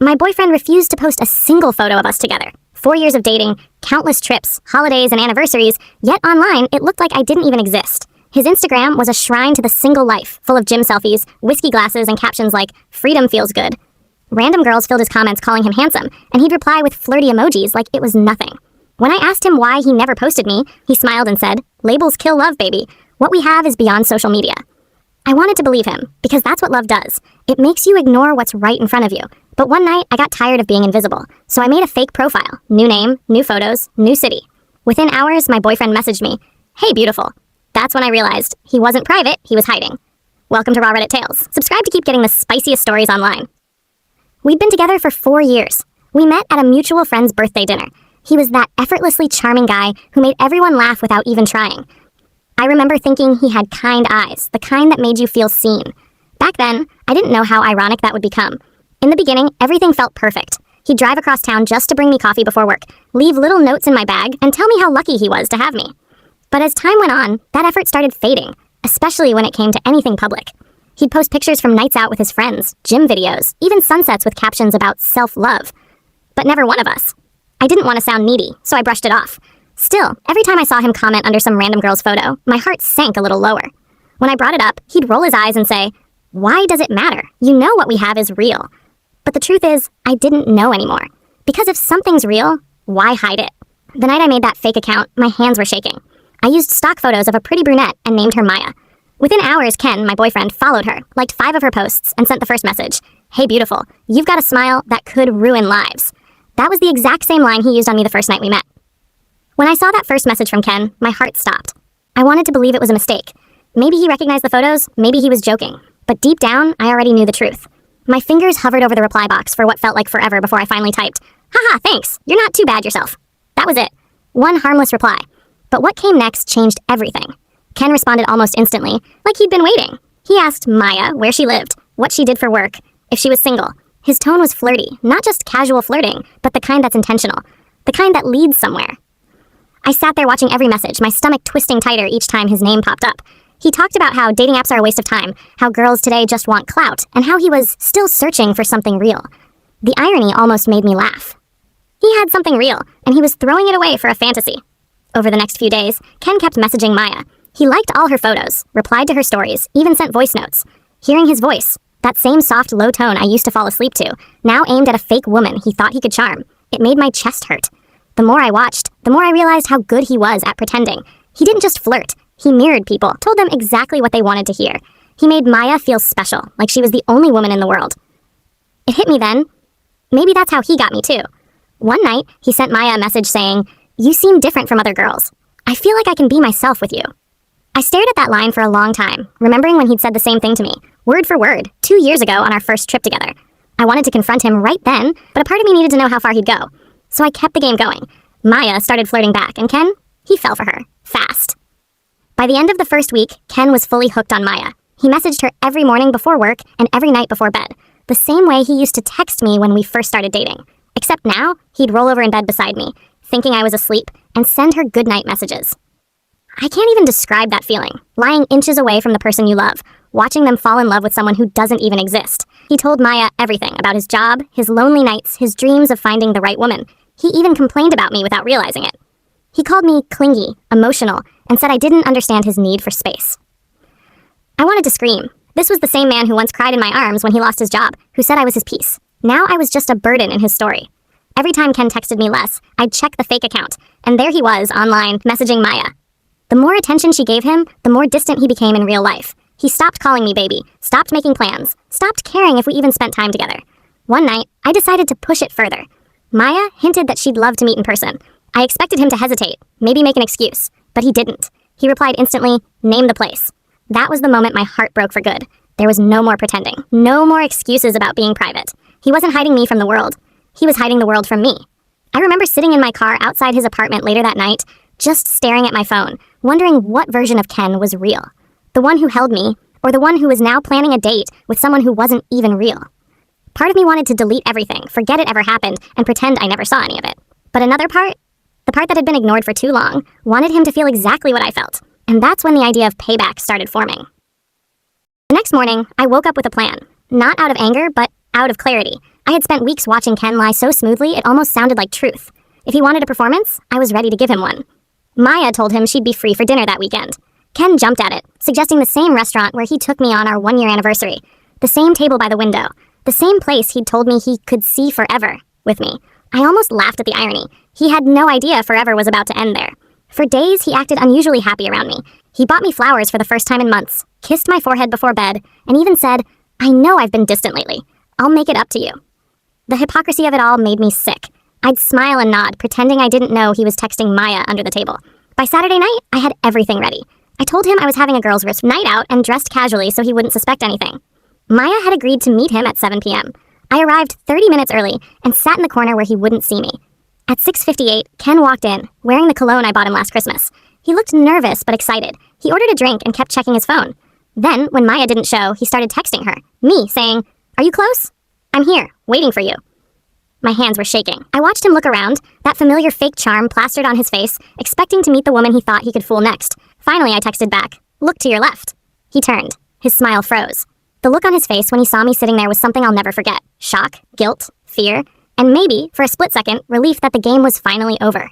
My boyfriend refused to post a single photo of us together. 4 years of dating, countless trips, holidays, and anniversaries, yet online it looked like I didn't even exist. His Instagram was a shrine to the single life, full of gym selfies, whiskey glasses, and captions like, "Freedom feels good." Random girls filled his comments calling him handsome, and he'd reply with flirty emojis like it was nothing. When I asked him why he never posted me, he smiled and said, "Labels kill love, baby. What we have is beyond social media." I wanted to believe him, because that's what love does. It makes you ignore what's right in front of you. But one night, I got tired of being invisible, so I made a fake profile. New name, new photos, new city. Within hours, my boyfriend messaged me, "Hey, beautiful." That's when I realized he wasn't private, he was hiding. Welcome to Raw Reddit Tales. Subscribe to keep getting the spiciest stories online. We'd been together for 4 years. We met at a mutual friend's birthday dinner. He was that effortlessly charming guy who made everyone laugh without even trying. I remember thinking he had kind eyes, the kind that made you feel seen. Back then, I didn't know how ironic that would become. In the beginning, everything felt perfect. He'd drive across town just to bring me coffee before work, leave little notes in my bag, and tell me how lucky he was to have me. But as time went on, that effort started fading, especially when it came to anything public. He'd post pictures from nights out with his friends, gym videos, even sunsets with captions about self-love. But never one of us. I didn't want to sound needy, so I brushed it off. Still, every time I saw him comment under some random girl's photo, my heart sank a little lower. When I brought it up, he'd roll his eyes and say, "Why does it matter? You know what we have is real." But the truth is, I didn't know anymore. Because if something's real, why hide it? The night I made that fake account, my hands were shaking. I used stock photos of a pretty brunette and named her Maya. Within hours, Ken, my boyfriend, followed her, liked 5 of her posts, and sent the first message. "Hey, beautiful, you've got a smile that could ruin lives." That was the exact same line he used on me the first night we met. When I saw that first message from Ken, my heart stopped. I wanted to believe it was a mistake. Maybe he recognized the photos, maybe he was joking. But deep down, I already knew the truth. My fingers hovered over the reply box for what felt like forever before I finally typed, "Haha, thanks, you're not too bad yourself." That was it. One harmless reply. But what came next changed everything. Ken responded almost instantly, like he'd been waiting. He asked Maya where she lived, what she did for work, if she was single. His tone was flirty, not just casual flirting, but the kind that's intentional, the kind that leads somewhere. I sat there watching every message, my stomach twisting tighter each time his name popped up. He talked about how dating apps are a waste of time, how girls today just want clout, and how he was still searching for something real. The irony almost made me laugh. He had something real, and he was throwing it away for a fantasy. Over the next few days, Ken kept messaging Maya. He liked all her photos, replied to her stories, even sent voice notes. Hearing his voice, that same soft, low tone I used to fall asleep to, now aimed at a fake woman he thought he could charm, it made my chest hurt. The more I watched, the more I realized how good he was at pretending. He didn't just flirt. He mirrored people, told them exactly what they wanted to hear. He made Maya feel special, like she was the only woman in the world. It hit me then. Maybe that's how he got me too. One night, he sent Maya a message saying, "You seem different from other girls. I feel like I can be myself with you." I stared at that line for a long time, remembering when he'd said the same thing to me, word for word, 2 years ago on our first trip together. I wanted to confront him right then, but a part of me needed to know how far he'd go. So I kept the game going. Maya started flirting back, and Ken, he fell for her, fast. By the end of the first week, Ken was fully hooked on Maya. He messaged her every morning before work and every night before bed, the same way he used to text me when we first started dating. Except now, he'd roll over in bed beside me, thinking I was asleep, and send her goodnight messages. I can't even describe that feeling, lying inches away from the person you love, watching them fall in love with someone who doesn't even exist. He told Maya everything about his job, his lonely nights, his dreams of finding the right woman. He even complained about me without realizing it. He called me clingy, emotional, and said I didn't understand his need for space. I wanted to scream. This was the same man who once cried in my arms when he lost his job, who said I was his piece. Now I was just a burden in his story. Every time Ken texted me less, I'd check the fake account, and there he was, online, messaging Maya. The more attention she gave him, the more distant he became in real life. He stopped calling me baby, stopped making plans, stopped caring if we even spent time together. One night, I decided to push it further. Maya hinted that she'd love to meet in person. I expected him to hesitate, maybe make an excuse, but he didn't. He replied instantly, "Name the place." That was the moment my heart broke for good. There was no more pretending, no more excuses about being private. He wasn't hiding me from the world. He was hiding the world from me. I remember sitting in my car outside his apartment later that night, just staring at my phone, wondering what version of Ken was real. The one who held me, or the one who was now planning a date with someone who wasn't even real. Part of me wanted to delete everything, forget it ever happened, and pretend I never saw any of it. But another part, the part that had been ignored for too long, wanted him to feel exactly what I felt. And that's when the idea of payback started forming. The next morning, I woke up with a plan. Not out of anger, but out of clarity. I had spent weeks watching Ken lie so smoothly it almost sounded like truth. If he wanted a performance, I was ready to give him one. Maya told him she'd be free for dinner that weekend. Ken jumped at it, suggesting the same restaurant where he took me on our 1-year anniversary. The same table by the window. The same place he'd told me he could see forever with me. I almost laughed at the irony. He had no idea forever was about to end there. For days, he acted unusually happy around me. He bought me flowers for the first time in months, kissed my forehead before bed, and even said, "I know I've been distant lately. I'll make it up to you." The hypocrisy of it all made me sick. I'd smile and nod, pretending I didn't know he was texting Maya under the table. By Saturday night, I had everything ready. I told him I was having a girls' night out and dressed casually so he wouldn't suspect anything. Maya had agreed to meet him at 7 p.m. I arrived 30 minutes early and sat in the corner where he wouldn't see me. At 6:58, Ken walked in, wearing the cologne I bought him last Christmas. He looked nervous but excited. He ordered a drink and kept checking his phone. Then, when Maya didn't show, he started texting her, me, saying, "Are you close? I'm here, waiting for you." My hands were shaking. I watched him look around, that familiar fake charm plastered on his face, expecting to meet the woman he thought he could fool next. Finally, I texted back, "Look to your left." He turned. His smile froze. The look on his face when he saw me sitting there was something I'll never forget. Shock, guilt, fear, and maybe, for a split second, relief that the game was finally over.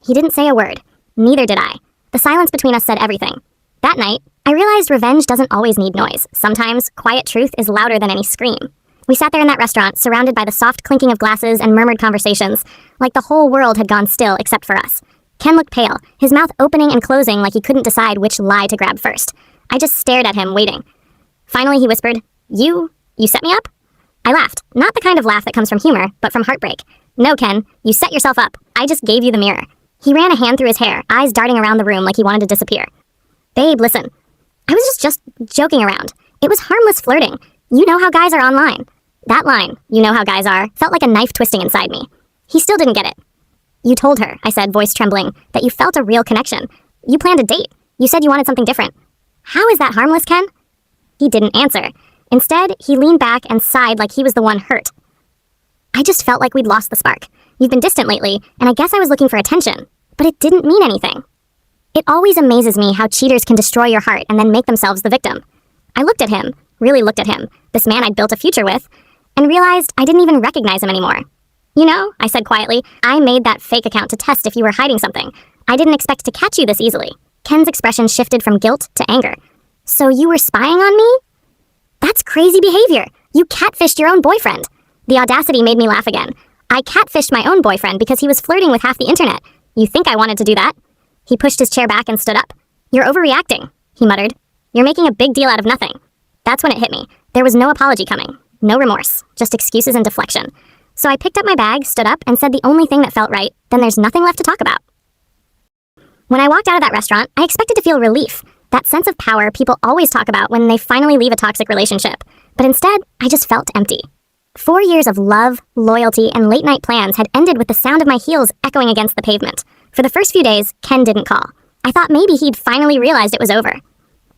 He didn't say a word. Neither did I. The silence between us said everything. That night, I realized revenge doesn't always need noise. Sometimes, quiet truth is louder than any scream. We sat there in that restaurant, surrounded by the soft clinking of glasses and murmured conversations, like the whole world had gone still except for us. Ken looked pale, his mouth opening and closing like he couldn't decide which lie to grab first. I just stared at him, waiting. Finally, he whispered, You set me up?" I laughed, not the kind of laugh that comes from humor, but from heartbreak. "No, Ken, you set yourself up. I just gave you the mirror." He ran a hand through his hair, eyes darting around the room like he wanted to disappear. "Babe, listen. I was just joking around. It was harmless flirting. You know how guys are online." That line, "you know how guys are," felt like a knife twisting inside me. He still didn't get it. "You told her," I said, voice trembling, "that you felt a real connection. You planned a date. You said you wanted something different. How is that harmless, Ken?" He didn't answer. Instead, he leaned back and sighed like he was the one hurt. "I just felt like we'd lost the spark. You've been distant lately, and I guess I was looking for attention. But it didn't mean anything." It always amazes me how cheaters can destroy your heart and then make themselves the victim. I looked at him, really looked at him, this man I'd built a future with, and realized I didn't even recognize him anymore. "You know," I said quietly, "I made that fake account to test if you were hiding something. I didn't expect to catch you this easily." Ken's expression shifted from guilt to anger. "So you were spying on me? That's crazy behavior. You catfished your own boyfriend." The audacity made me laugh again. "I catfished my own boyfriend because he was flirting with half the internet. You think I wanted to do that?" He pushed his chair back and stood up. "You're overreacting," he muttered. "You're making a big deal out of nothing." That's when it hit me. There was no apology coming. No remorse. Just excuses and deflection. So I picked up my bag, stood up, and said the only thing that felt right, then there's nothing left to talk about. When I walked out of that restaurant, I expected to feel relief. That sense of power people always talk about when they finally leave a toxic relationship. But instead, I just felt empty. 4 years of love, loyalty, and late-night plans had ended with the sound of my heels echoing against the pavement. For the first few days, Ken didn't call. I thought maybe he'd finally realized it was over.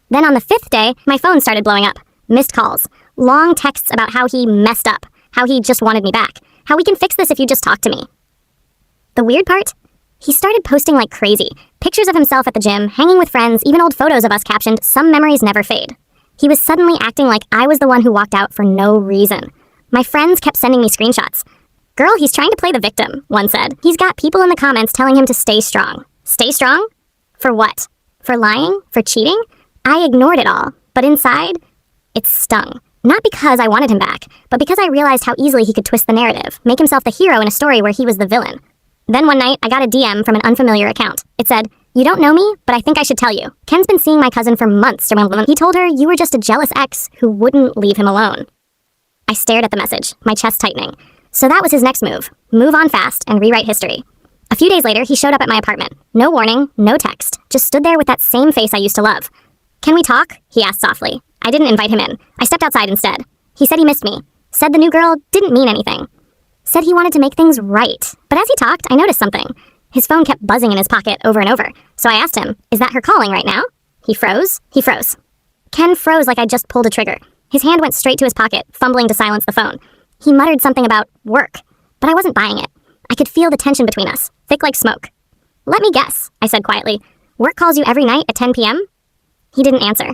Then on the 5th day, my phone started blowing up. Missed calls. Long texts about how he messed up. How he just wanted me back. How we can fix this if you just talk to me. The weird part? He started posting like crazy. Pictures of himself at the gym, hanging with friends, even old photos of us captioned, "Some memories never fade." He was suddenly acting like I was the one who walked out for no reason. My friends kept sending me screenshots. "Girl, he's trying to play the victim," one said. "He's got people in the comments telling him to stay strong." Stay strong? For what? For lying? For cheating? I ignored it all, but inside, it stung. Not because I wanted him back, but because I realized how easily he could twist the narrative, make himself the hero in a story where he was the villain. Then one night, I got a DM from an unfamiliar account. It said, "You don't know me, but I think I should tell you. Ken's been seeing my cousin for months. He told her you were just a jealous ex who wouldn't leave him alone." I stared at the message, my chest tightening. So that was his next move. Move on fast and rewrite history. A few days later, he showed up at my apartment. No warning, no text. Just stood there with that same face I used to love. "Can we talk?" he asked softly. I didn't invite him in. I stepped outside instead. He said he missed me. Said the new girl didn't mean anything. Said he wanted to make things right. But as he talked, I noticed something. His phone kept buzzing in his pocket over and over. So I asked him, "Is that her calling right now?" He froze. Ken froze like I just pulled a trigger. His hand went straight to his pocket, fumbling to silence the phone. He muttered something about work, but I wasn't buying it. I could feel the tension between us, thick like smoke. "Let me guess," I said quietly. "Work calls you every night at 10 p.m.? He didn't answer.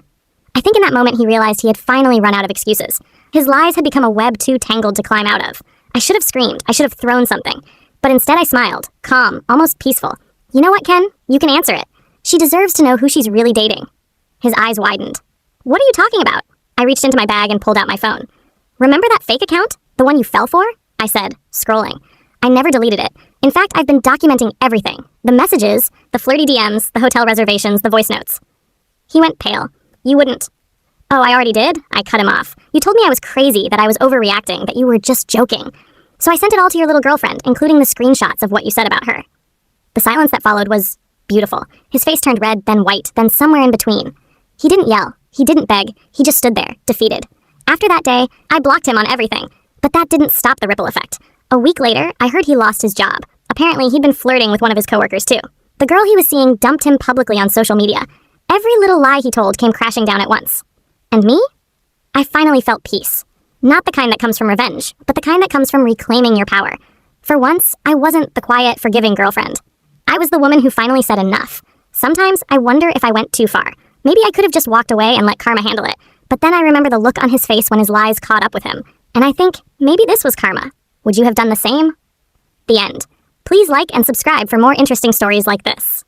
I think in that moment he realized he had finally run out of excuses. His lies had become a web too tangled to climb out of. I should have screamed. I should have thrown something. But instead I smiled, calm, almost peaceful. You know what, Ken? You can answer it. She deserves to know who she's really dating. His eyes widened. What are you talking about? I reached into my bag and pulled out my phone. Remember that fake account? The one you fell for? I said, scrolling. I never deleted it. In fact, I've been documenting everything. The messages, the flirty DMs, the hotel reservations, the voice notes. He went pale. You wouldn't. Oh, I already did? I cut him off. You told me I was crazy, that I was overreacting, that you were just joking. So I sent it all to your little girlfriend, including the screenshots of what you said about her. The silence that followed was beautiful. His face turned red, then white, then somewhere in between. He didn't yell. He didn't beg. He just stood there, defeated. After that day, I blocked him on everything. But that didn't stop the ripple effect. A week later, I heard he lost his job. Apparently, he'd been flirting with one of his coworkers, too. The girl he was seeing dumped him publicly on social media. Every little lie he told came crashing down at once. And me? I finally felt peace. Not the kind that comes from revenge, but the kind that comes from reclaiming your power. For once, I wasn't the quiet, forgiving girlfriend. I was the woman who finally said enough. Sometimes I wonder if I went too far. Maybe I could have just walked away and let karma handle it. But then I remember the look on his face when his lies caught up with him. And I think, maybe this was karma. Would you have done the same? The end. Please like and subscribe for more interesting stories like this.